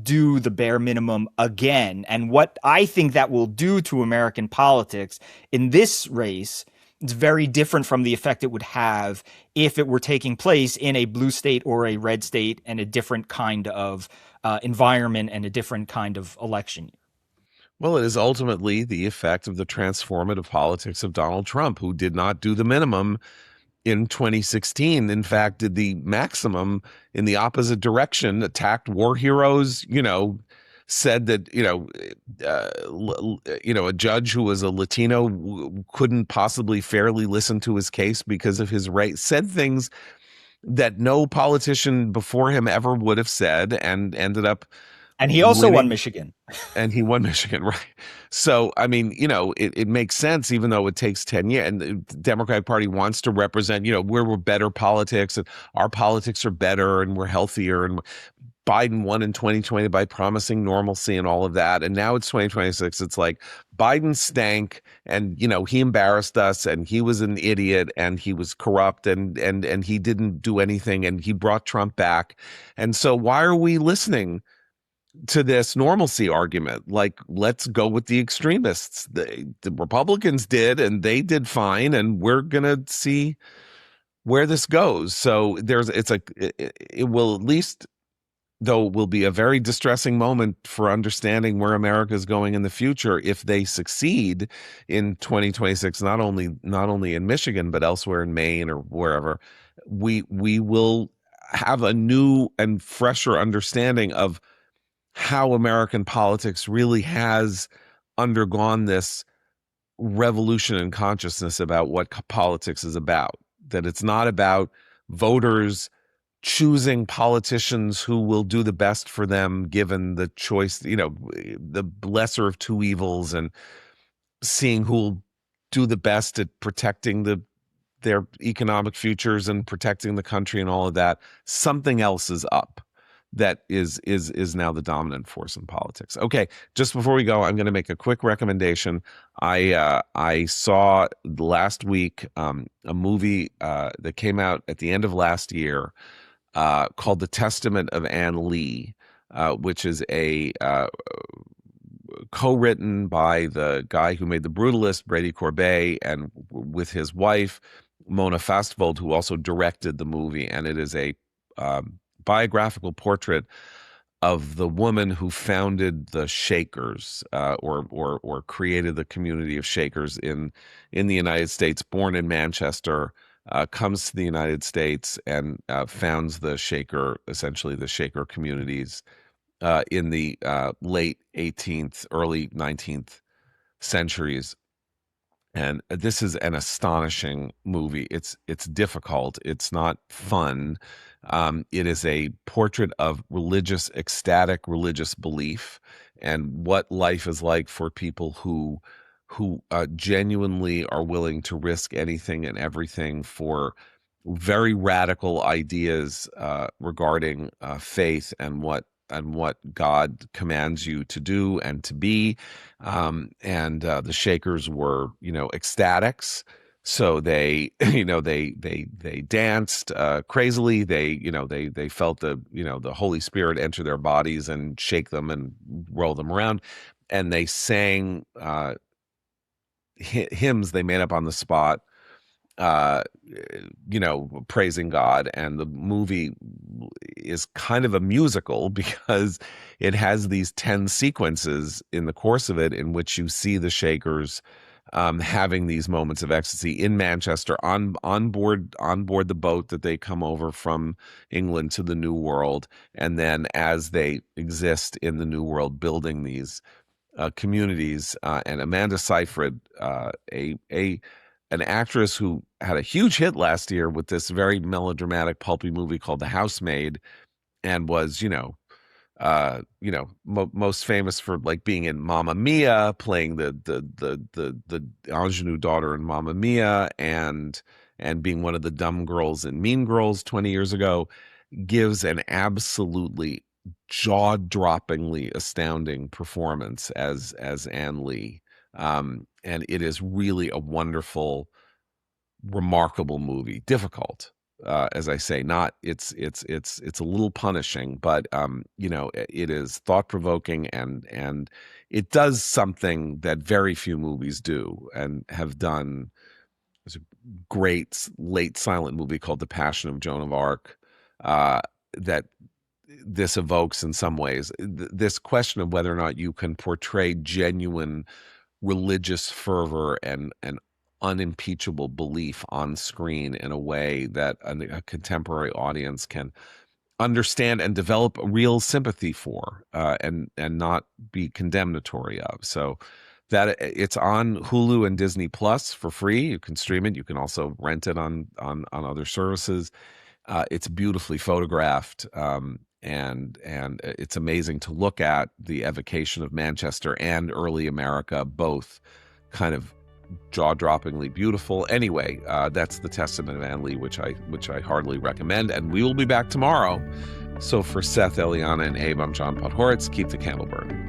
do the bare minimum again. And what I think that will do to American politics in this race is very different from the effect it would have if it were taking place in a blue state or a red state and a different kind of environment and a different kind of election. Well, it is ultimately the effect of the transformative politics of Donald Trump, who did not do the minimum in 2016. In fact, did the maximum in the opposite direction, attacked war heroes, said that, a judge who was a Latino couldn't possibly fairly listen to his case because of his race, said things that no politician before him ever would have said, and ended up. And he also won Michigan. And he won Michigan, right? So, I mean, it makes sense, even though it takes 10 years. And the Democratic Party wants to represent, we're better politics, and our politics are better, and we're healthier. And Biden won in 2020 by promising normalcy and all of that. And now it's 2026. It's like Biden stank, and, he embarrassed us, and he was an idiot, and he was corrupt, and he didn't do anything, and he brought Trump back. And so why are we listening to this normalcy argument? Like, let's go with the extremists. The Republicans did, and they did fine, and we're gonna see where this goes. So it will, at least, though, will be a very distressing moment for understanding where America is going in the future if they succeed in 2026, not only in Michigan but elsewhere in Maine or wherever. We will have a new and fresher understanding of how American politics really has undergone this revolution in consciousness about what politics is about. That it's not about voters choosing politicians who will do the best for them given the choice, the lesser of two evils, and seeing who will do the best at protecting their economic futures and protecting the country and all of that. Something else is up that is now the dominant force in politics. Okay, just before we go, I'm going to make a quick recommendation. I saw last week a movie that came out at the end of last year called The Testament of Ann Lee, which is a co-written by the guy who made The Brutalist, Brady Corbet, and with his wife, Mona Fastvold, who also directed the movie. And it is a biographical portrait of the woman who founded the Shakers, or created the community of Shakers in the United States. Born in Manchester, comes to the United States and founds essentially the Shaker communities in the late 18th, early 19th centuries. And this is an astonishing movie. It's difficult. It's not fun. It is a portrait of ecstatic religious belief, and what life is like for people who genuinely are willing to risk anything and everything for very radical ideas regarding faith and what God commands you to do and to be. And the Shakers were, ecstatics. So they, they danced crazily. They felt the Holy Spirit enter their bodies and shake them and roll them around. And they sang hymns they made up on the spot, uh praising God. And the movie is kind of a musical because it has these 10 sequences in the course of it in which you see the Shakers having these moments of ecstasy in Manchester on board the boat that they come over from England to the New World, and then as they exist in the New World building these communities. And Amanda Seyfried, an actress who had a huge hit last year with this very melodramatic, pulpy movie called The Housemaid, and was, most famous for like being in Mamma Mia, playing the ingenue daughter in Mamma Mia, and being one of the dumb girls in Mean Girls 20 years ago, gives an absolutely jaw-droppingly astounding performance as Anne Lee. And it is really a wonderful, remarkable movie. Difficult, as I say, not it's a little punishing, but it is thought-provoking, and it does something that very few movies do and have done. There's a great late silent movie called The Passion of Joan of Arc that this evokes in some ways. This question of whether or not you can portray genuine religious fervor and unimpeachable belief on screen in a way that a contemporary audience can understand and develop a real sympathy for, and not be condemnatory of. So that it's on Hulu and Disney Plus for free. You can stream it. You can also rent it on other services. It's beautifully photographed, and it's amazing to look at the evocation of Manchester and early America, both kind of jaw-droppingly beautiful. Anyway, that's The Testament of Anne Lee, which I heartily recommend. And we will be back tomorrow. So for Seth, Eliana, and Abe, I'm John Podhoretz. Keep the candle burning.